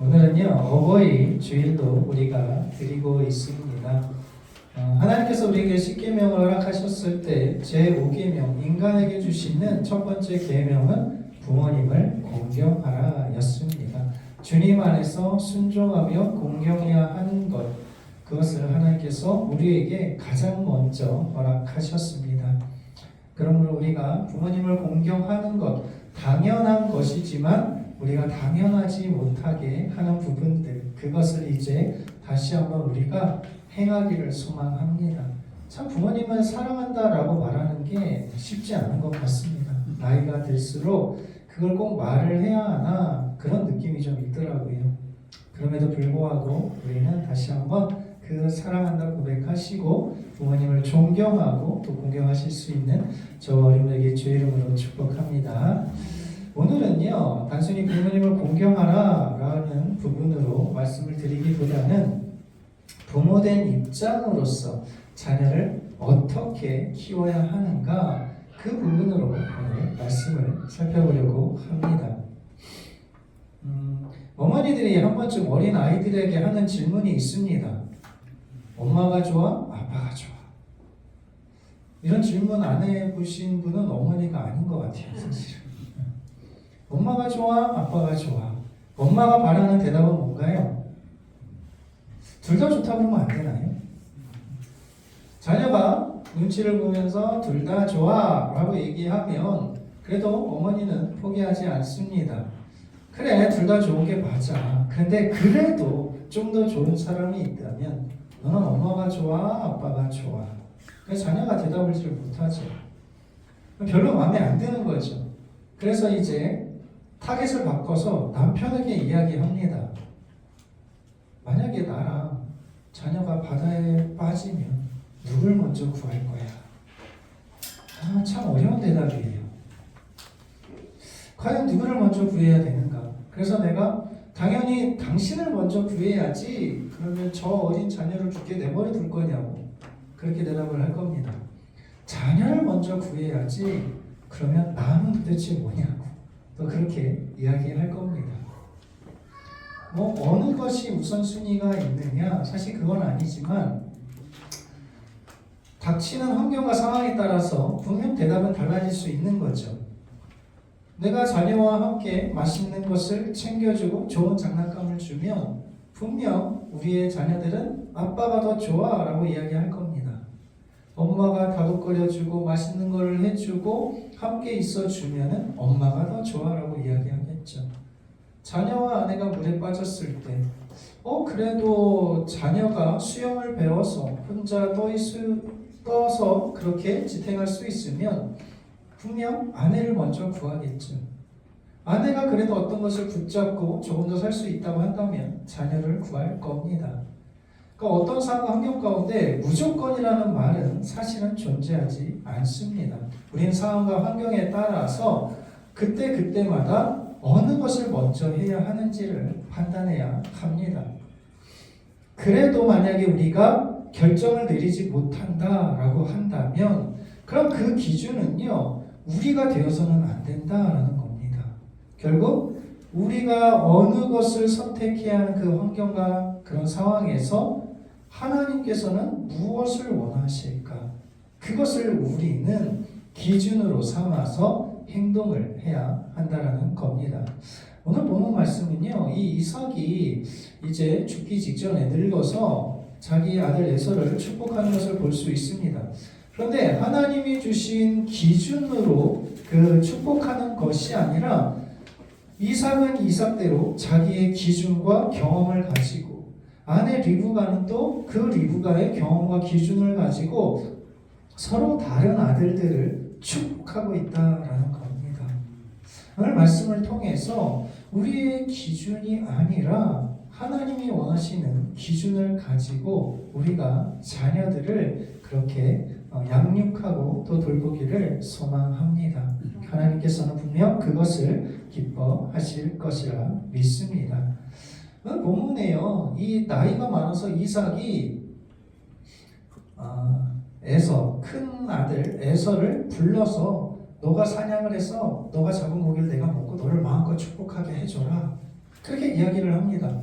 오늘은요 어버이 주일도 우리가 드리고 있습니다. 하나님께서 우리에게 십계명을 허락하셨을 때 제5계명 인간에게 주시는 첫 번째 계명은 부모님을 공경하라 였습니다. 주님 안에서 순종하며 공경해야 하는 것, 그것을 하나님께서 우리에게 가장 먼저 허락하셨습니다. 그러므로 우리가 부모님을 공경하는 것 당연한 것이지만 우리가 당연하지 못하게 하는 부분들, 그것을 이제 다시 한번 우리가 행하기를 소망합니다. 참 부모님을 사랑한다라고 말하는 게 쉽지 않은 것 같습니다. 나이가 들수록 그걸 꼭 말을 해야 하나 그런 느낌이 좀 있더라고요. 그럼에도 불구하고 우리는 다시 한번 그 사랑한다 고백하시고 부모님을 존경하고 또 공경하실 수 있는 저 어린이에게 주의 이름으로 축복합니다. 오늘은요 단순히 부모님을 공경하라 라는 부분으로 말씀을 드리기보다는 부모된 입장으로서 자녀를 어떻게 키워야 하는가 그 부분으로 오늘 말씀을 살펴보려고 합니다. 어머니들이 한 번쯤 어린 아이들에게 하는 질문이 있습니다. 엄마가 좋아? 아빠가 좋아? 이런 질문 안 해보신 분은 어머니가 아닌 것 같아요, 사실은. 엄마가 좋아? 아빠가 좋아? 엄마가 바라는 대답은 뭔가요? 둘 다 좋다고 그러면 안 되나요? 자녀가 눈치를 보면서 둘 다 좋아 라고 얘기하면 그래도 어머니는 포기하지 않습니다. 그래, 둘 다 좋은 게 맞아. 근데 그래도 좀 더 좋은 사람이 있다면 너는 엄마가 좋아? 아빠가 좋아? 그래서 자녀가 대답을 잘 못하죠. 별로 마음에 안 드는 거죠. 그래서 이제 타겟을 바꿔서 남편에게 이야기합니다. 만약에 나랑 자녀가 바다에 빠지면 누굴 먼저 구할 거야? 참 어려운 대답이에요. 과연 누구를 먼저 구해야 되는가? 그래서 내가 당연히 당신을 먼저 구해야지 그러면 저 어린 자녀를 죽게 내버려 둘 거냐고 그렇게 대답을 할 겁니다. 자녀를 먼저 구해야지 그러면 나는 도대체 뭐냐고 또 그렇게 이야기할 겁니다. 어느 것이 우선순위가 있느냐? 사실 그건 아니지만 닥치는 환경과 상황에 따라서 분명 대답은 달라질 수 있는 거죠. 내가 자녀와 함께 맛있는 것을 챙겨주고 좋은 장난감을 주면 분명 우리의 자녀들은 아빠가 더 좋아 라고 이야기할 겁니다. 엄마가 다독거려주고 맛있는 걸 해주고 함께 있어주면 엄마가 더 좋아 라고 이야기하겠죠. 자녀와 아내가 물에 빠졌을 때 그래도 자녀가 수영을 배워서 혼자 떠서 그렇게 지탱할 수 있으면 분명 아내를 먼저 구하겠죠. 아내가 그래도 어떤 것을 붙잡고 조금 더 살 수 있다고 한다면 자녀를 구할 겁니다. 그러니까 어떤 상황 환경 가운데 무조건이라는 말은 사실은 존재하지 않습니다. 우리는 상황과 환경에 따라서 그때마다 어느 것을 먼저 해야 하는지를 판단해야 합니다. 그래도 만약에 우리가 결정을 내리지 못한다라고 한다면 그럼 그 기준은요 우리가 되어서는 안 된다라는 겁니다. 결국 우리가 어느 것을 선택해야 하는 그 환경과 그런 상황에서 하나님께서는 무엇을 원하실까? 그것을 우리는 기준으로 삼아서 행동을 해야 한다라는 겁니다. 오늘 본문 말씀은요, 이 이삭이 이제 죽기 직전에 늙어서 자기 아들 에서를 축복하는 것을 볼 수 있습니다. 그런데 하나님이 주신 기준으로 그 축복하는 것이 아니라 이삭은 이삭대로 자기의 기준과 경험을 가지고 아내 리브가는 또 그 리브가의 경험과 기준을 가지고 서로 다른 아들들을 축복하고 있다라는 겁니다. 오늘 말씀을 통해서 우리의 기준이 아니라 하나님이 원하시는 기준을 가지고 우리가 자녀들을 그렇게 양육하고 또 돌보기를 소망합니다. 하나님께서는 분명 그것을 기뻐하실 것이라 믿습니다. 본문에요, 이 나이가 많아서 이삭이 큰 아들 에서를 불러서 너가 사냥을 해서 너가 잡은 고기를 내가 먹고 너를 마음껏 축복하게 해줘라. 그렇게 이야기를 합니다.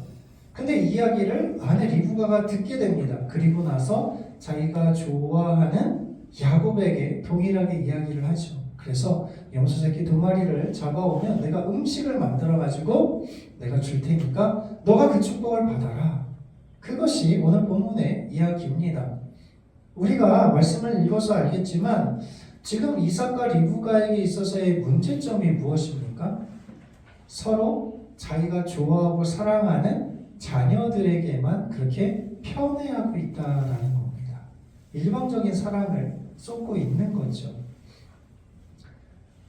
근데 이 이야기를 아내 리브가가 듣게 됩니다. 그리고 나서 자기가 좋아하는 야곱에게 동일하게 이야기를 하죠. 그래서 염소 새끼 2마리를 잡아오면 내가 음식을 만들어 가지고 내가 줄 테니까 너가 그 축복을 받아라. 그것이 오늘 본문의 이야기입니다. 우리가 말씀을 읽어서 알겠지만 지금 이삭과 리브가에게 있어서의 문제점이 무엇입니까? 서로 자기가 좋아하고 사랑하는 자녀들에게만 그렇게 편애하고 있다라는 겁니다. 일방적인 사랑을 쏟고 있는 거죠.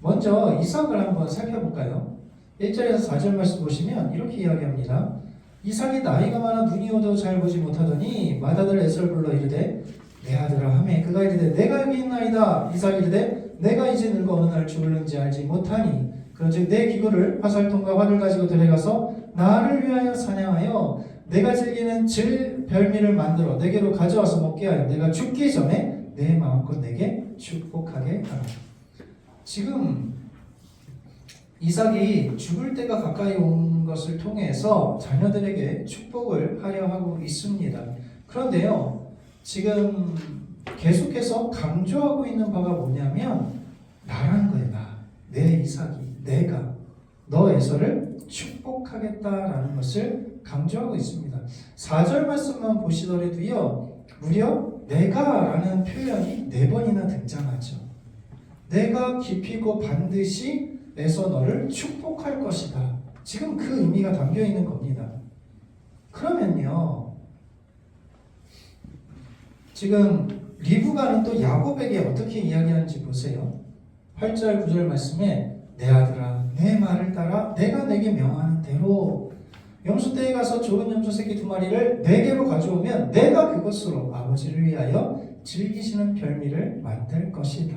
먼저 이삭을 한번 살펴볼까요? 1절에서 4절 말씀 보시면 이렇게 이야기합니다. 이삭이 나이가 많아 눈이 오도 잘 보지 못하더니 맏아들 에서를 불러 이르되 내 아들아 하매 그가 이르되 내가 여기 있나이다. 이삭이 이르되 내가 이제 늙어 어느 날 죽을는지 알지 못하니 그런즉 내 기구를 화살통과 활을 가지고 데려가서 나를 위하여 사냥하여 내가 즐기는 별미를 만들어 내게로 가져와서 먹게 하여 내가 죽기 전에 내 마음껏 내게 축복하게 하라. 지금 이삭이 죽을 때가 가까이 온 것을 통해서 자녀들에게 축복을 하려 하고 있습니다. 그런데요, 지금 계속해서 강조하고 있는 바가 뭐냐면 나라는 거예요. 내 이삭이, 내가 너 에서를 축복하겠다라는 것을 강조하고 있습니다. 4절 말씀만 보시더라도요, 무려 내가라는 표현이 4번이나 등장하죠. 내가 깊이고 반드시 에서 너를 축복할 것이다. 지금 그 의미가 담겨 있는 겁니다. 그러면요, 지금 리브가는 또 야곱에게 어떻게 이야기하는지 보세요. 8절 9절 말씀에 내 아들아 내 말을 따라 내가 내게 명하는 대로 염소떼에 가서 좋은 염소 새끼 2마리를 내게로 가져오면 내가 그것으로 아버지를 위하여 즐기시는 별미를 만들 것이다.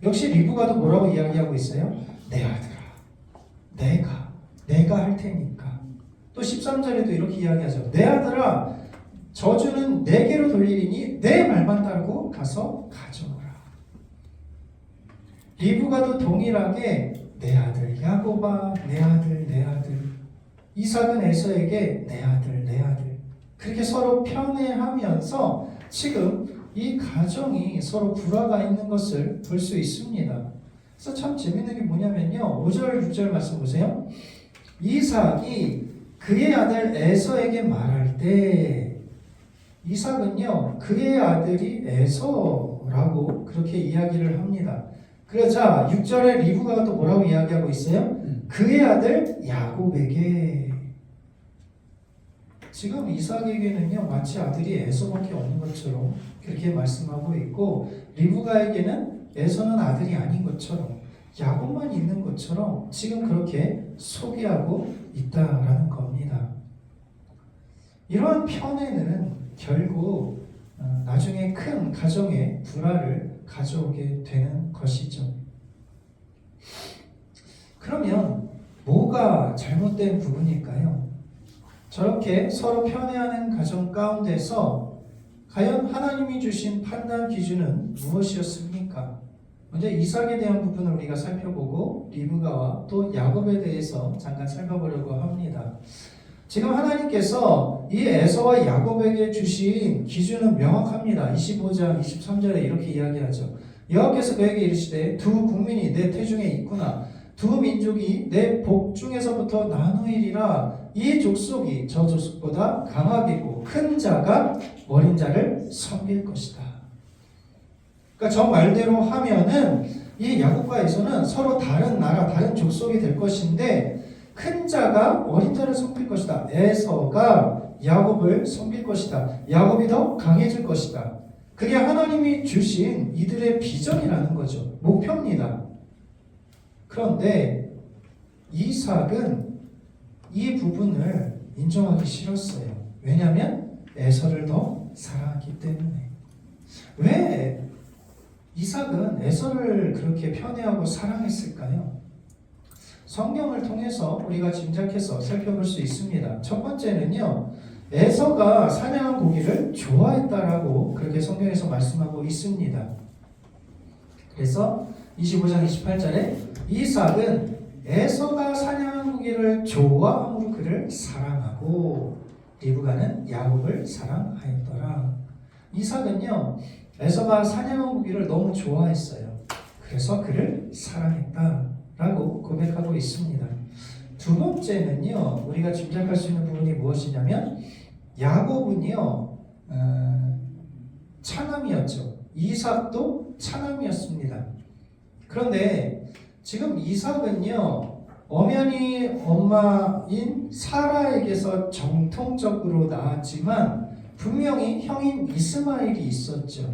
역시 리브가도 뭐라고 이야기하고 있어요? 내 아들아 내가 할 테니까. 또 13절에도 이렇게 이야기하죠. 내 아들아 저주는 내게로 돌리리니 내 말만 따르고 가서 가져오라. 리브가도 동일하게 내 아들 야곱아 내 아들 이삭은 에서에게 내 아들 그렇게 서로 편애하면서 지금 이 가정이 서로 불화가 있는 것을 볼 수 있습니다. 그래서 참 재밌는 게 뭐냐면요, 5절 6절 말씀 보세요. 이삭이 그의 아들 에서에게 말할 때 이삭은요 그의 아들이 에서라고 그렇게 이야기를 합니다. 그러자 6절에 리브가가 또 뭐라고 이야기하고 있어요? 그의 아들 야곱에게. 지금 이삭에게는요 마치 아들이 에서밖에 없는 것처럼 그렇게 말씀하고 있고, 리브가에게는 에서는 아들이 아닌 것처럼 야곱만 있는 것처럼 지금 그렇게 소개하고 있다라는 겁니다. 이러한 편애는 결국 나중에 큰 가정의 불화를 가져오게 되는 것이죠. 그러면 뭐가 잘못된 부분일까요? 저렇게 서로 편애하는 가정 가운데서 과연 하나님이 주신 판단 기준은 무엇이었습니까? 먼저 이삭에 대한 부분을 우리가 살펴보고 리브가와 또 야곱에 대해서 잠깐 살펴보려고 합니다. 지금 하나님께서 이 에서와 야곱에게 주신 기준은 명확합니다. 25장 23절에 이렇게 이야기하죠. 여호와께서 그에게 이르시되 두 국민이 내 태중에 있구나. 두 민족이 내 복 중에서부터 나누이리라. 이 족속이 저 족속보다 강하겠고 큰 자가 어린 자를 섬길 것이다. 그러니까 저 말대로 하면은 이 야곱과 에서는 서로 다른 나라, 다른 족속이 될 것인데 큰 자가 어린 자를 섬길 것이다. 에서가 야곱을 섬길 것이다. 야곱이 더 강해질 것이다. 그게 하나님이 주신 이들의 비전이라는 거죠. 목표입니다. 그런데 이삭은 이 부분을 인정하기 싫었어요. 왜냐하면 에서를 더 사랑하기 때문에. 왜 이삭은 에서를 그렇게 편애하고 사랑했을까요? 성경을 통해서 우리가 짐작해서 살펴볼 수 있습니다. 첫 번째는요, 에서가 사냥한 고기를 좋아했다라고 그렇게 성경에서 말씀하고 있습니다. 그래서 25장 28절에 이삭은 에서가 사냥한 고기를 좋아함으로 그를 그를 사랑하고 리브가는 야곱을 사랑하였더라. 이삭은요, 에서가 사냥한 고기를 너무 좋아했어요. 그래서 그를 사랑했다라고 고백하고 있습니다. 두 번째는요, 우리가 짐작할 수 있는 부분이 무엇이냐면 야곱은요, 차남이었죠. 이삭도 차남이었습니다. 그런데 지금 이삭은요, 엄연히 엄마인 사라에게서 정통적으로 낳았지만 분명히 형인 이스마엘이 있었죠.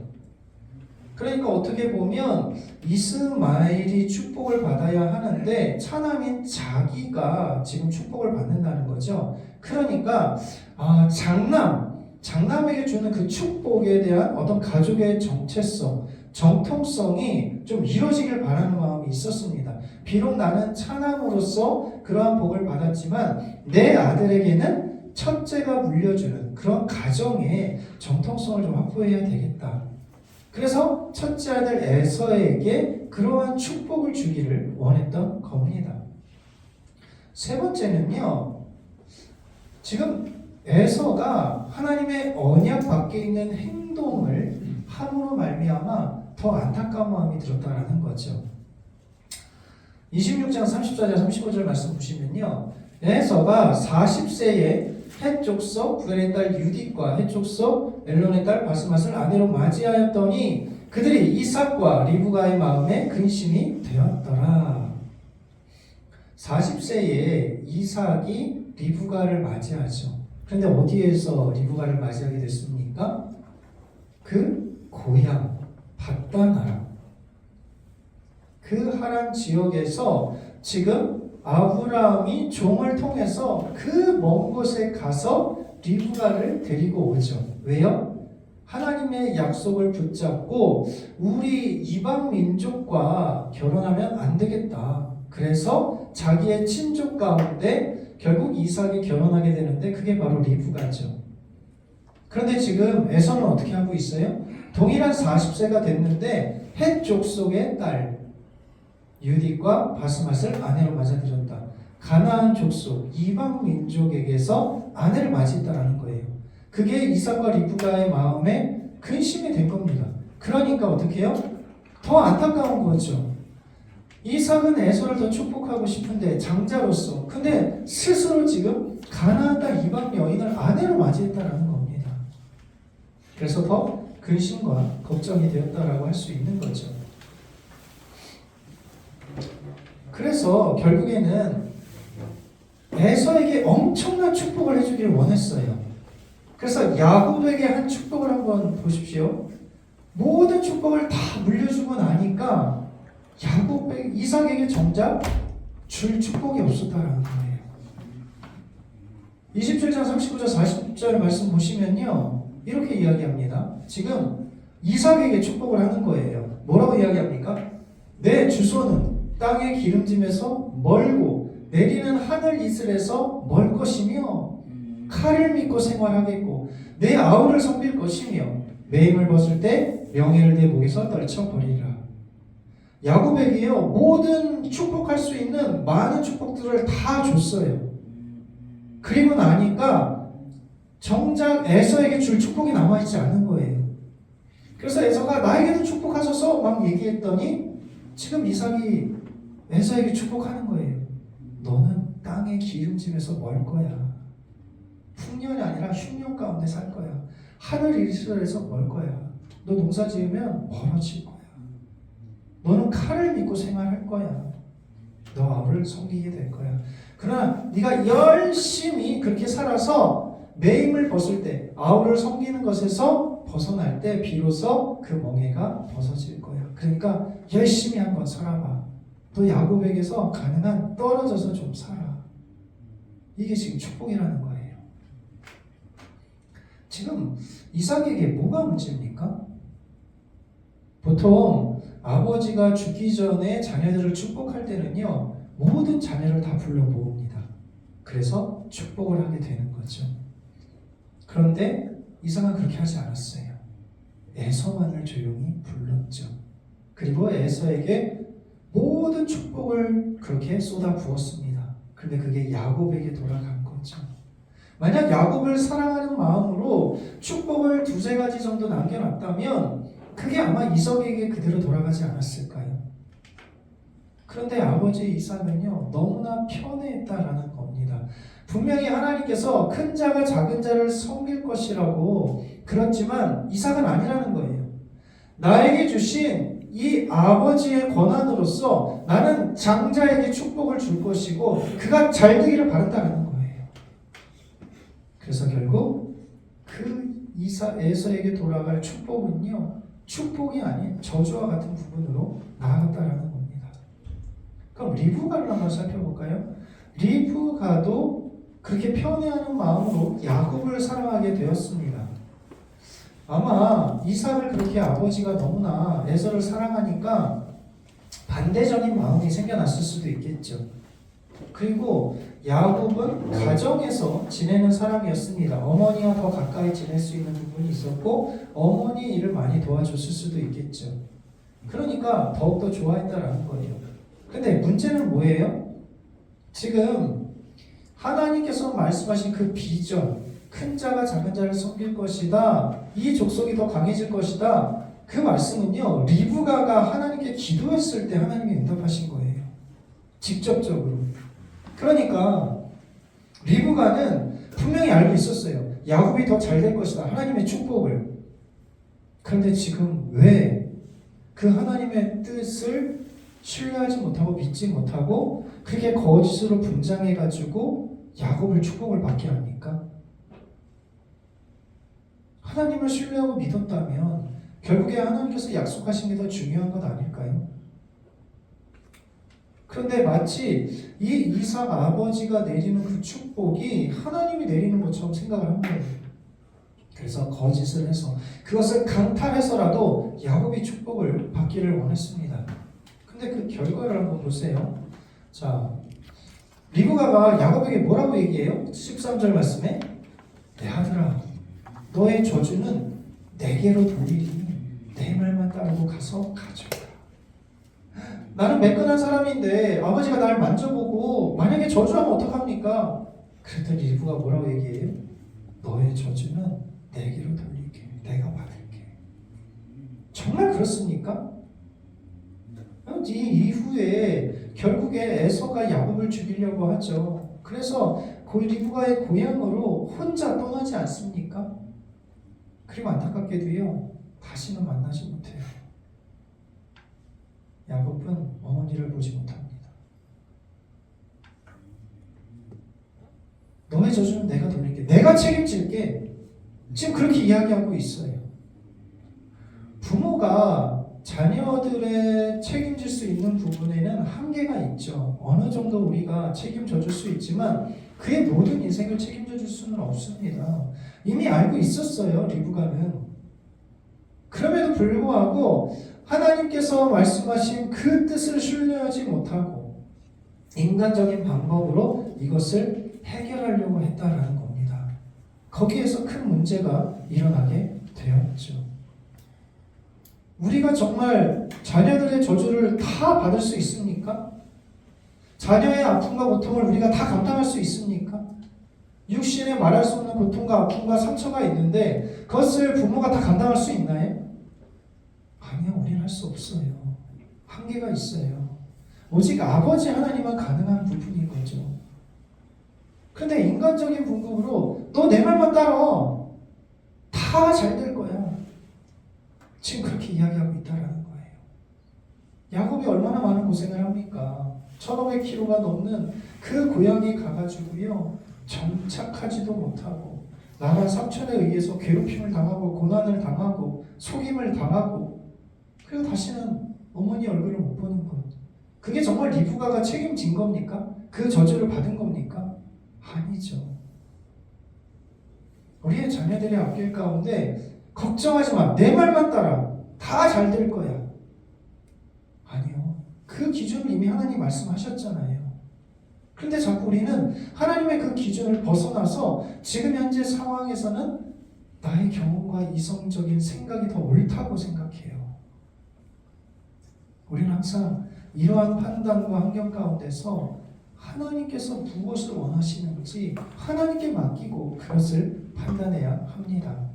그러니까 어떻게 보면 이스마엘이 축복을 받아야 하는데 차남인 자기가 지금 축복을 받는다는 거죠. 그러니까 장남에게 주는 그 축복에 대한 어떤 가족의 정체성, 정통성이 좀 이루어지길 바라는 마음이 있었습니다. 비록 나는 차남으로서 그러한 복을 받았지만 내 아들에게는 첫째가 물려주는 그런 가정의 정통성을 좀 확보해야 되겠다. 그래서 첫째 아들 에서에게 그러한 축복을 주기를 원했던 겁니다. 세 번째는요, 지금 에서가 하나님의 언약 밖에 있는 행동을 함으로 말미암아 더 안타까운 마음이 들었다라는 거죠. 26장 34절 35절 말씀 보시면요, 에서가 40세에 헷 족속 구엘의 딸 유딕과 헷 족속 엘론의 딸 바스맛을 아내로 맞이하였더니 그들이 이삭과 리브가의 마음에 근심이 되었더라. 40세에 이삭이 리브가를 맞이하죠. 그런데 어디에서 리브가를 맞이하게 됐습니까? 그 고향 밧단 아람, 그 하란 지역에서 지금 아브라함이 종을 통해서 그 먼 곳에 가서 리브가를 데리고 오죠. 왜요? 하나님의 약속을 붙잡고 우리 이방 민족과 결혼하면 안 되겠다. 그래서 자기의 친족 가운데 결국 이삭이 결혼하게 되는데 그게 바로 리브가죠. 그런데 지금 에서는 어떻게 하고 있어요? 동일한 40세가 됐는데 헷 족속의 딸 유딕과 바스맛을 아내로 맞아들였다. 가나안 족속 이방 민족에게서 아내를 맞이했다라는 거예요. 그게 이삭과 리브가의 마음에 근심이 된 겁니다. 그러니까 어떻게 해요? 더 안타까운 거죠. 이삭은 에서를 더 축복하고 싶은데 장자로서, 근데 스스로 지금 가나안 땅 이방 여인을 아내로 맞이했다라는 겁니다. 그래서 더 근심과 걱정이 되었다라고 할 수 있는 거죠. 그래서 결국에는 에서에게 엄청난 축복을 해주기를 원했어요. 그래서 야곱에게 한 축복을 한번 보십시오. 모든 축복을 다 물려주고 나니까 이삭에게 정작 줄 축복이 없었다라는 거예요. 27장 39절 40절 말씀 보시면요, 이렇게 이야기합니다. 지금 이삭에게 축복을 하는 거예요. 뭐라고 이야기합니까? 내 주소는 땅의 기름짐에서 멀고 내리는 하늘 이슬에서 멀 것이며 칼을 믿고 생활하겠고 내 아우를 섬길 것이며 매임을 벗을 때 명예를 내 목에서 떨쳐버리리라. 야곱에게요, 모든 축복할 수 있는 많은 축복들을 다 줬어요. 그리고 나니까 정작 에서에게 줄 축복이 남아있지 않은 거예요. 그래서 에서가 나에게도 축복하소서 막 얘기했더니 지금 이삭이 에서에게 축복하는 거예요. 너는 땅의 기름짐에서 멀 거야. 풍년이 아니라 흉년 가운데 살 거야. 하늘 이슬에서 멀 거야. 너 농사 지으면 멀어질 거야. 너는 칼을 믿고 생활할 거야. 너 아우를 섬기게 될 거야. 그러나 네가 열심히 그렇게 살아서 매임을 벗을 때, 아우를 섬기는 것에서 벗어날 때 비로소 그 멍에가 벗어질 거야. 그러니까 열심히 한번 살아봐. 또 야곱에게서 가능한 떨어져서 좀 살아. 이게 지금 축복이라는 거예요. 지금 이삭에게 뭐가 문제입니까? 보통 아버지가 죽기 전에 자녀들을 축복할 때는요, 모든 자녀를 다 불러 모읍니다. 그래서 축복을 하게 되는 거죠. 그런데 이삭은 그렇게 하지 않았어요. 에서만을 조용히 불렀죠. 그리고 에서에게 모든 축복을 그렇게 쏟아 부었습니다. 그런데 그게 야곱에게 돌아간 거죠. 만약 야곱을 사랑하는 마음으로 축복을 두세 가지 정도 남겨놨다면 그게 아마 이삭에게 그대로 돌아가지 않았을까요? 그런데 아버지 이삭은요, 너무나 편애했다라는 겁니다. 분명히 하나님께서 큰 자가 작은 자를 섬길 것이라고 그렇지만 이삭은 아니라는 거예요. 나에게 주신 이 아버지의 권한으로서 나는 장자에게 축복을 줄 것이고 그가 잘 되기를 바란다는 거예요. 그래서 결국 그 에서에게 돌아갈 축복은요, 축복이 아닌 저주와 같은 부분으로 나아갔다라는 겁니다. 그럼 리브가를 한번 살펴볼까요? 리브가도 그렇게 편애하는 마음으로 야곱을 사랑하게 되었습니다. 아마 이삭을 그렇게 아버지가 너무나 에서를 사랑하니까 반대적인 마음이 생겨났을 수도 있겠죠. 그리고 야곱은 가정에서 지내는 사람이었습니다. 어머니와 더 가까이 지낼 수 있는 부분이 있었고 어머니 일을 많이 도와줬을 수도 있겠죠. 그러니까 더욱더 좋아했다라는 거예요. 근데 문제는 뭐예요? 지금 하나님께서 말씀하신 그 비전, 큰 자가 작은 자를 섬길 것이다, 이 족속이 더 강해질 것이다, 그 말씀은요, 리브가가 하나님께 기도했을 때 하나님이 응답하신 거예요. 직접적으로. 그러니까 리브가는 분명히 알고 있었어요. 야곱이 더 잘 될 것이다, 하나님의 축복을. 그런데 지금 왜 그 하나님의 뜻을 신뢰하지 못하고 믿지 못하고 그렇게 거짓으로 분장해가지고 야곱을 축복을 받게 합니까? 하나님을 신뢰하고 믿었다면 결국에 하나님께서 약속하신 게 더 중요한 것 아닐까요? 그런데 마치 이 이삭 아버지가 내리는 그 축복이 하나님이 내리는 것처럼 생각을 한 거예요. 그래서 거짓을 해서 그것을 강탈해서라도 야곱이 축복을 받기를 원했습니다. 근데 그 결과를 한번 보세요. 자, 리브가가 야곱에게 뭐라고 얘기해요? 13절 말씀에 내 아들아, 너의 저주는 내게로 돌리니 내 말만 따르고 가서 가져오라. 나는 매끈한 사람인데 아버지가 날 만져보고 만약에 저주하면 어떡합니까? 그랬더니 리브가 뭐라고 얘기해요? 너의 저주는 내게로 돌릴게. 내가 받을게. 정말 그렇습니까? 이 이후에 결국에 에서가 야곱을 죽이려고 하죠. 그래서 리브가의 고향으로 혼자 떠나지 않습니까? 그리고 안타깝게도요, 다시는 만나지 못해요. 야곱은 어머니를 보지 못합니다. 너의 저주는 내가 돌릴게. 내가 책임질게. 지금 그렇게 이야기하고 있어요. 부모가 자녀들의 책임질 수 있는 부분에는 한계가 있죠. 어느 정도 우리가 책임져 줄 수 있지만 그의 모든 인생을 책임져 줄 수는 없습니다. 이미 알고 있었어요, 리브가는. 그럼에도 불구하고 하나님께서 말씀하신 그 뜻을 신뢰하지 못하고 인간적인 방법으로 이것을 해결하려고 했다라는 겁니다. 거기에서 큰 문제가 일어나게 되었죠. 우리가 정말 자녀들의 저주를 다 받을 수 있습니까? 자녀의 아픔과 고통을 우리가 다 감당할 수 있습니까? 육신에 말할 수 없는 고통과 아픔과 상처가 있는데 그것을 부모가 다 감당할 수 있나요? 아니요, 우리는 할 수 없어요. 한계가 있어요. 오직 아버지 하나님만 가능한 부분인 거죠. 근데 인간적인 분급으로 너 내 말만 따라. 다 잘 될 거야. 지금 그렇게 이야기하고 있다라는 거예요. 야곱이 얼마나 많은 고생을 합니까? 1500km가 넘는 그 고향에 가가지고요, 정착하지도 못하고 나라 삼촌에 의해서 괴롭힘을 당하고 고난을 당하고 속임을 당하고 그리고 다시는 어머니 얼굴을 못 보는 것. 그게 정말 리브가가 책임진 겁니까? 그 저주를 받은 겁니까? 아니죠. 우리의 자녀들의 앞길 가운데 걱정하지 마. 내 말만 따라. 다 잘 될 거야. 아니요. 그 기준을 이미 하나님 말씀하셨잖아요. 그런데 자꾸 우리는 하나님의 그 기준을 벗어나서 지금 현재 상황에서는 나의 경험과 이성적인 생각이 더 옳다고 생각해요. 우리는 항상 이러한 판단과 환경 가운데서 하나님께서 무엇을 원하시는지 하나님께 맡기고 그것을 판단해야 합니다.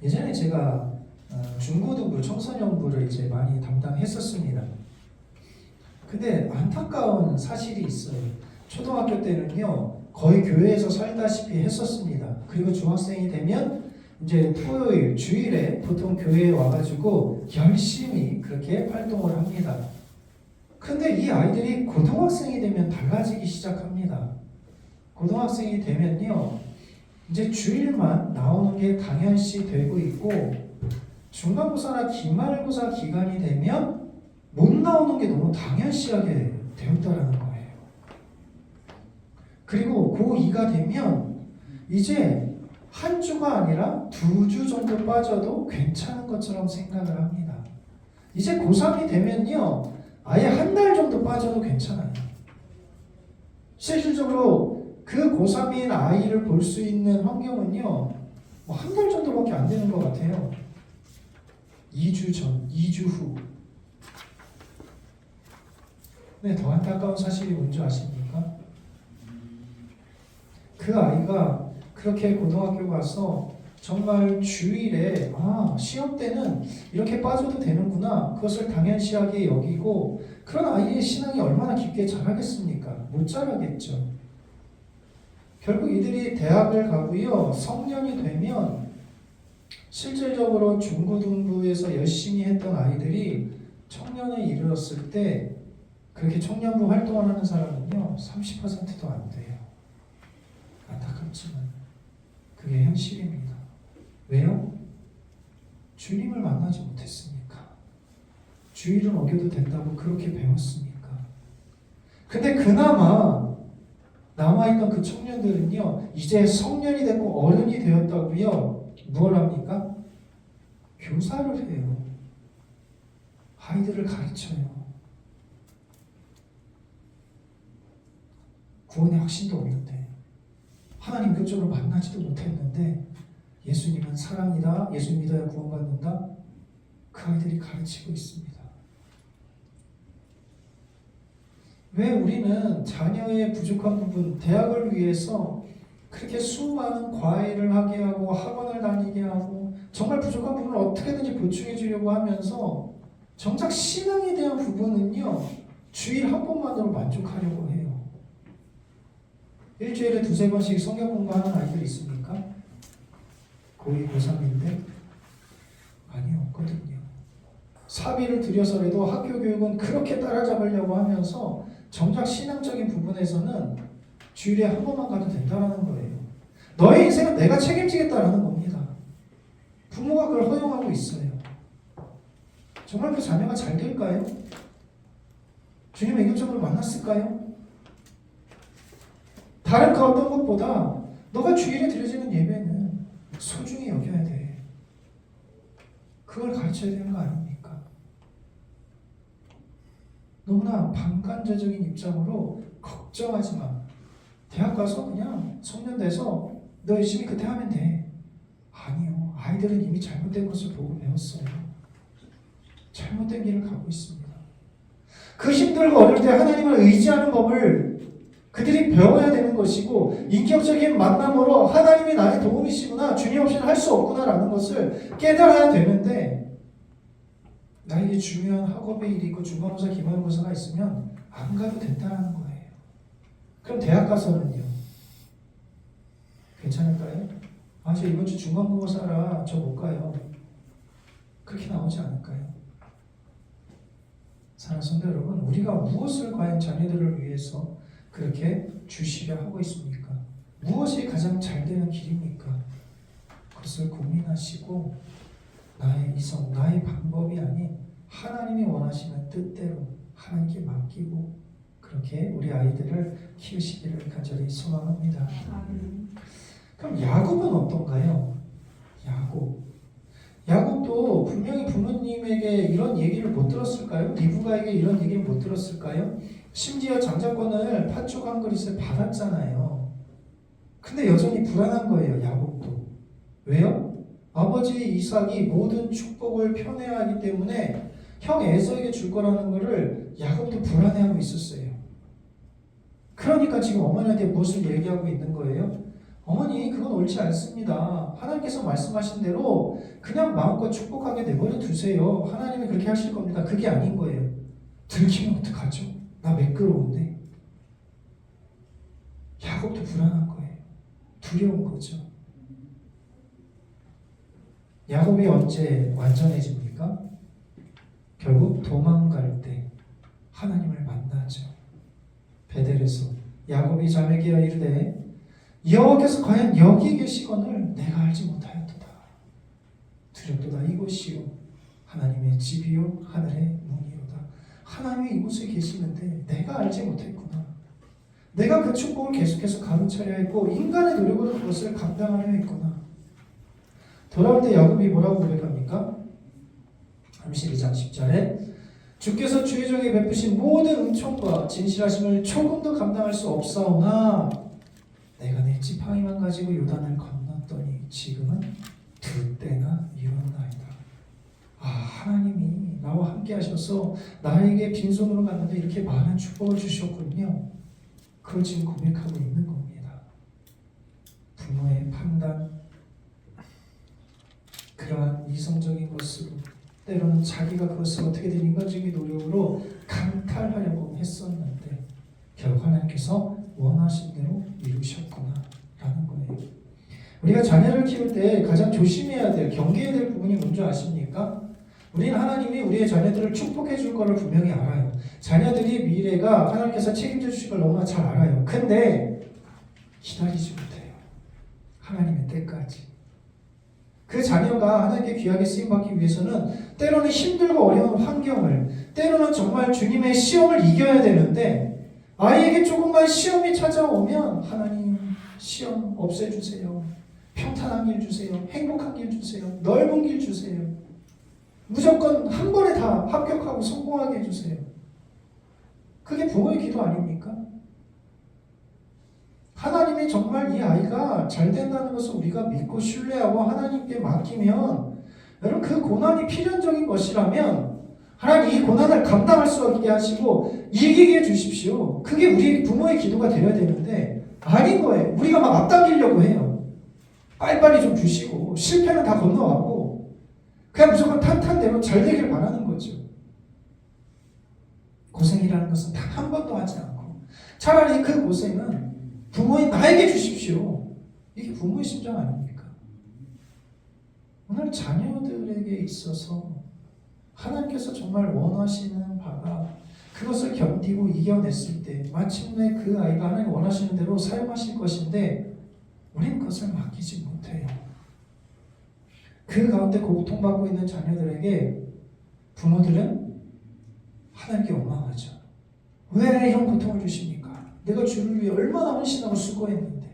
예전에 제가 중고등부 청소년부를 이제 많이 담당했었습니다. 근데 안타까운 사실이 있어요. 초등학교 때는요, 거의 교회에서 살다시피 했었습니다. 그리고 중학생이 되면 이제 토요일, 주일에 보통 교회에 와가지고 열심히 그렇게 활동을 합니다. 근데 이 아이들이 고등학생이 되면 달라지기 시작합니다. 고등학생이 되면요, 이제 주일만 나오는 게 당연시 되고 있고, 중간고사나 기말고사 기간이 되면 못 나오는 게 너무 당연시하게 되었다라는 거예요. 그리고 고2가 되면 이제 한 주가 아니라 2주 정도 빠져도 괜찮은 것처럼 생각을 합니다. 이제 고3이 되면요, 아예 한 달 정도 빠져도 괜찮아요. 실질적으로 그 고3인 아이를 볼 수 있는 환경은요, 뭐 한 달 정도밖에 안 되는 것 같아요. 2주 전, 2주 후. 네, 더 안타까운 사실이 뭔지 아십니까? 그 아이가 그렇게 고등학교 가서 정말 주일에 시험 때는 이렇게 빠져도 되는구나, 그것을 당연시하게 여기고, 그런 아이의 신앙이 얼마나 깊게 자라겠습니까? 못 자라겠죠. 결국 이들이 대학을 가고요, 성년이 되면 실질적으로 중고등부에서 열심히 했던 아이들이 청년에 이르렀을 때 그렇게 청년부 활동을 하는 사람은요 30%도 안 돼요. 안타깝지만 그게 현실입니다. 왜요? 주님을 만나지 못했으니까. 주일은 어겨도 된다고 그렇게 배웠으니까. 근데 그나마 남아있던 그 청년들은요, 이제 성년이 됐고 어른이 되었다고요, 뭘 합니까? 교사를 해요. 아이들을 가르쳐요. 구원의 확신도 없는데, 하나님 그쪽으로 만나지도 못했는데, 예수님은 사랑이다, 예수 믿어야 구원받는다, 그 아이들이 가르치고 있습니다. 왜 우리는 자녀의 부족한 부분, 대학을 위해서 그렇게 수많은 과외를 하게 하고 학원을 다니게 하고 정말 부족한 부분을 어떻게든지 보충해 주려고 하면서 정작 신앙에 대한 부분은요, 주일 한 번만으로 만족하려고 해요. 일주일에 2-3번씩 성경 공부하는 아이들 있습니까? 고2, 고3인데? 아니요, 없거든요. 사비를 들여서라도 학교 교육은 그렇게 따라잡으려고 하면서 정작 신앙적인 부분에서는 주일에 한 번만 가도 된다는 거예요. 너의 인생은 내가 책임지겠다라는 겁니다. 부모가 그걸 허용하고 있어요. 정말 그 자녀가 잘 될까요? 주님을 인격적으로 만났을까요? 다른 그 어떤 것보다 너가 주일에 드려지는 예배는 소중히 여겨야 돼. 그걸 가르쳐야 되는 거 아닙니까? 너무나 반간접적인 입장으로 걱정하지 마. 대학 가서 그냥 성년돼서 너 열심히 그때 하면 돼. 아니요. 아이들은 이미 잘못된 것을 보고 배웠어요. 잘못된 길을 가고 있습니다. 그 힘들고 어려울 때 하나님을 의지하는 법을 그들이 배워야 되는 것이고, 인격적인 만남으로 하나님이 나의 도움이시구나, 주님 없이는 할 수 없구나라는 것을 깨달아야 되는데, 나에게 중요한 학업의 일이 있고 중간고사, 기말고사가 있으면 안 가도 된다는 거예요. 그럼 대학 가서는요? 괜찮을까요? 저 이번 주 중간고사라 저 못 가요. 그렇게 나오지 않을까요? 사랑하는 성도 여러분, 우리가 무엇을 과연 자녀들을 위해서 그렇게 주시려 하고 있습니까? 무엇이 가장 잘 되는 길입니까? 그것을 고민하시고 나의 이성, 나의 방법이 아닌 하나님이 원하시는 뜻대로 하나님께 맡기고 그렇게 우리 아이들을 키우시기를 간절히 소망합니다. 그럼 야곱은 어떤가요? 야곱도 분명히 부모님에게 이런 얘기를 못 들었을까요? 리브가에게 이런 얘기를 못 들었을까요? 심지어 장자권을 팥죽 한 그릇을 받았잖아요. 근데 여전히 불안한 거예요, 야곱도. 왜요? 아버지 이삭이 모든 축복을 편애하기 때문에 형 에서에게 줄 거라는 거를 야곱도 불안해하고 있었어요. 그러니까 지금 어머니한테 무엇을 얘기하고 있는 거예요? 어머니, 그건 옳지 않습니다. 하나님께서 말씀하신 대로 그냥 마음껏 축복하게 내버려 두세요. 하나님이 그렇게 하실 겁니다. 그게 아닌 거예요. 들키면 어떡하죠? 나 매끄러운데. 야곱도 불안한 거예요. 두려운 거죠. 야곱이 언제 완전해집니까? 결국 도망갈 때 하나님을 만나죠. 베델에서 야곱이 자매기어 이르되 여호와께서 과연 여기 계시거늘 내가 알지 못하였도다. 두렵도다. 이곳이요 하나님의 집이요 하늘의 문이로다. 하나님이 이곳에 계시는데 내가 알지 못했구나. 내가 그 축복을 계속해서 가로차려 했고 인간의 노력으로 그것을 감당하려 했구나. 돌아올 때 야곱이 뭐라고 고백합니까? 32장 10절에 주께서 주의 종에게 베푸신 모든 은총과 진실하심을 조금도 감당할 수 없사오나 내가 내 지팡이만 가지고 요단을 건넜더니 지금은 두 때나 이뤘나이다. 아, 하나님이 나와 함께 하셔서 나에게 빈손으로 갔는데 이렇게 많은 축복을 주셨군요. 그걸 지금 고백하고 있는 겁니다. 부모의 판단, 그러한 이성적인 것으로 때로는 자기가 그것을 어떻게든 인간적인 노력으로 강탈하려고 했었는데 결국 하나님께서 원하신 대로 이루셨구나라는 거예요. 우리가 자녀를 키울 때 가장 조심해야 될, 경계해야 될 부분이 뭔지 아십니까? 우리는 하나님이 우리의 자녀들을 축복해 줄 거를 분명히 알아요. 자녀들이 미래가 하나님께서 책임져 주실 걸 너무나 잘 알아요. 근데 기다리지 못해요. 하나님의 때까지. 그 자녀가 하나님께 귀하게 쓰임받기 위해서는 때로는 힘들고 어려운 환경을, 때로는 정말 주님의 시험을 이겨야 되는데 아이에게 조금만 시험이 찾아오면 하나님 시험 없애주세요. 평탄한 길 주세요. 행복한 길 주세요. 넓은 길 주세요. 무조건 한 번에 다 합격하고 성공하게 해주세요. 그게 부모의 기도 아닙니까? 하나님이 정말 이 아이가 잘 된다는 것을 우리가 믿고 신뢰하고 하나님께 맡기면, 여러분 그 고난이 필연적인 것이라면 하나님 이 고난을 감당할 수 있게 하시고 이기게 해주십시오. 그게 우리 부모의 기도가 되어야 되는데 아닌 거예요. 우리가 막 앞당기려고 해요. 빨리빨리 좀 주시고 실패는 다 건너가고 그냥 무조건 탄탄대로 잘 되길 바라는 거죠. 고생이라는 것은 단 한 번도 하지 않고 차라리 그 고생은 부모인 나에게 주십시오. 이게 부모의 심정 아닙니까? 오늘 자녀들에게 있어서 하나님께서 정말 원하시는 바가 그것을 견디고 이겨냈을 때 마침내 그 아이가 하나님 원하시는 대로 사용하실 것인데 우리는 그것을 맡기지 못해요. 그 가운데 고통받고 있는 자녀들에게 부모들은 하나님께 원망하죠. 왜 이런 고통을 주십니까? 내가 주를 위해 얼마나 헌신하고 수고했는데.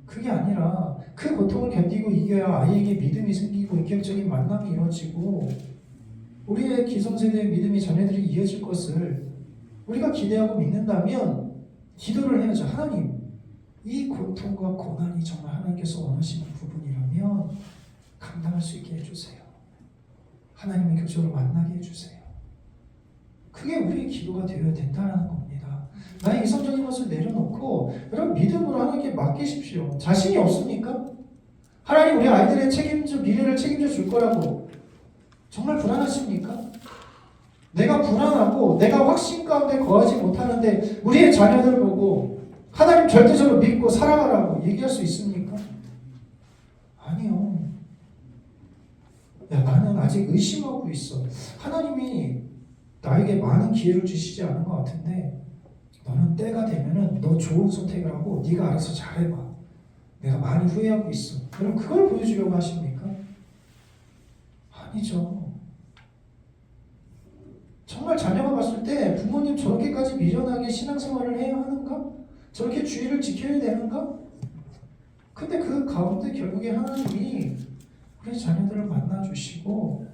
그게 아니라 그 고통을 견디고 이겨야 아이에게 믿음이 생기고 인격적인 만남이 이루어지고 우리의 기성세대의 믿음이 자녀들이 이어질 것을 우리가 기대하고 믿는다면 기도를 해야죠. 하나님, 이 고통과 고난이 정말 하나님께서 원하시는 부분이라면 감당할 수 있게 해주세요. 하나님의 교조로 만나게 해주세요. 그게 우리의 기도가 되어야 된다는 겁니다. 나의 이성적인 것을 내려놓고 여러분 믿음으로 하나님께 맡기십시오. 자신이 없습니까? 하나님 우리 아이들의 미래를 책임져 줄 거라고 정말 불안하십니까? 내가 불안하고 내가 확신 가운데 거하지 못하는데 우리의 자녀들 보고 하나님 절대적으로 믿고 살아가라고 얘기할 수 있습니까? 아니요. 야, 나는 아직 의심하고 있어. 하나님이 나에게 많은 기회를 주시지 않은 것 같은데 너는 때가 되면은 너 좋은 선택을 하고 네가 알아서 잘해봐. 내가 많이 후회하고 있어. 여러분 그걸 보여주려고 하십니까? 아니죠. 정말 자녀가 봤을 때 부모님 저렇게까지 미련하게 신앙생활을 해야 하는가? 저렇게 주의를 지켜야 되는가? 근데 그 가운데 결국에 하나님이 우리 자녀들을 만나주시고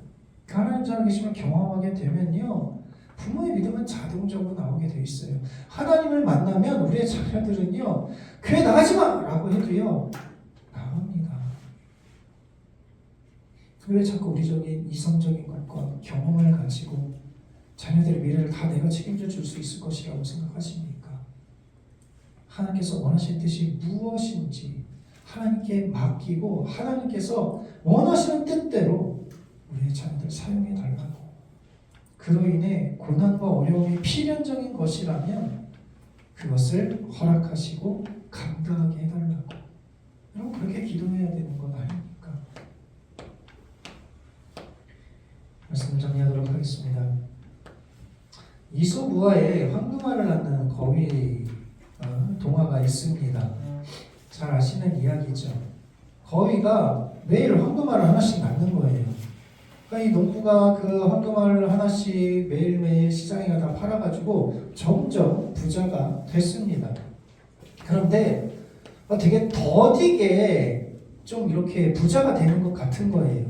하나님 살아계심을 경험하게 되면요 부모의 믿음은 자동적으로 나오게 돼 있어요. 하나님을 만나면 우리의 자녀들은요 교회 나가지 마! 라고 해도요 나옵니다. 왜 자꾸 우리적인 이성적인 것과 경험을 가지고 자녀들의 미래를 다 내가 책임져 줄 수 있을 것이라고 생각하십니까? 하나님께서 원하시는 뜻이 무엇인지 하나님께 맡기고 하나님께서 원하시는 뜻대로 우리의 자녀들 사용해 달라고. 그로 인해 고난과 어려움이 필연적인 것이라면 그것을 허락하시고 감당하게 해달라고. 여러분 그렇게 기도해야 되는 건 아닙니까? 말씀을 정리하도록 하겠습니다. 이솝우화에 황금알을 낳는 거위 동화가 있습니다. 잘 아시는 이야기죠. 거위가 매일 황금알을 하나씩 낳는 거예요. 그러니까 이 농부가 그 황금알을 하나씩 매일매일 시장에 가다 팔아가지고 점점 부자가 됐습니다. 그런데 되게 더디게 좀 이렇게 부자가 되는 것 같은 거예요.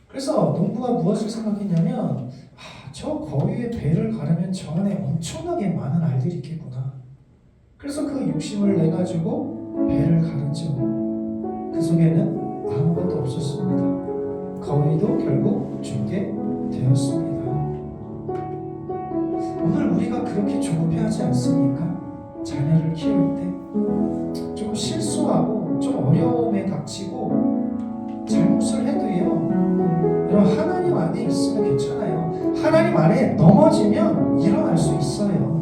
그래서 농부가 무엇을 생각했냐면 저 거위의 배를 가르면 저 안에 엄청나게 많은 알들이 있겠구나. 그래서 그 욕심을 내가지고 배를 가르죠. 그 속에는 아무것도 없었습니다. 거위도 결국 죽게 되었습니다. 오늘 우리가 그렇게 조급해하지 않습니까? 자녀를 키울 때 좀 실수하고 좀 어려움에 닥치고 잘못을 해도요, 여러분 하나님 안에 있으면 괜찮아요. 하나님 안에 넘어지면 일어날 수 있어요.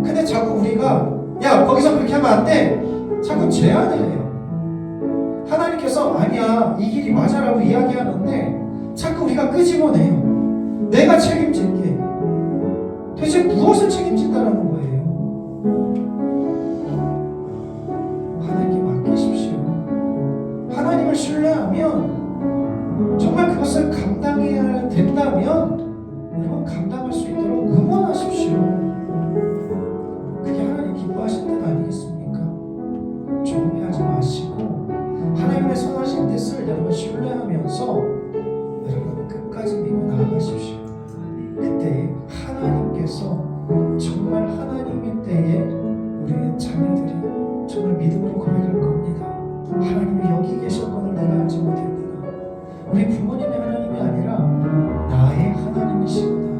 근데 자꾸 우리가 야 거기서 그렇게 하면 안 돼, 자꾸 제안을 해요. 하나님께서 아니야 이 길이 맞아라고 이야기하는데 자꾸 우리가 끄집어내요. 내가 책임질게. 도대체 무엇을 책임진다라는 거예요? 하나님께 맡기십시오. 하나님을 신뢰하면 정말 그것을 감당해야 된다면 여러분 감당할 수 있도록 응원하십시오. 그게 하나님 기뻐하신 뜻 아니겠습니까? 조급해하지 마시고 하나님의 선하신 뜻을 여러분 신뢰하면서 여러분 끝까지 믿고 나아가십시오. 그때 하나님께서 정말 하나님의 때에 우리의 자녀들이 정말 믿음으로 고백할 겁니다. 하나님이 여기 계셨건을 내가 알지 못했구나. 우리 부모님의 하나님이 아니라 나의 하나님이시구나.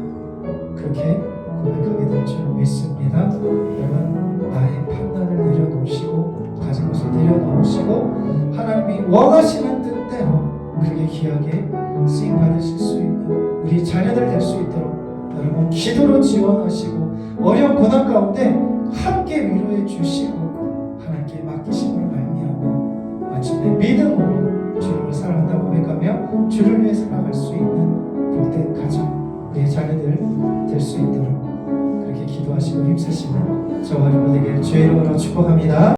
그렇게 고백하게 될 줄 믿습니다. 여러분 나의 판단을 내려놓으시고 가진 것을 내려놓으시고 하나님이 원하시는 뜻대로 그게 귀하게 쓰임 받으실 수 있는 우리 자녀들 될 수 있도록 여러분 기도로 지원하시고 어려운 고난 가운데 함께 위로해 주시고 하나님께 맡기심을 말미암아 마침내 믿음으로 주님을 사랑한다고 고백하며 주를 위해 살아갈 수 있는 복된 가정 우리의 자녀들 될 수 있도록 그렇게 기도하시고 힘쓰시는 저와 여러분에게 주의 이름으로 축복합니다.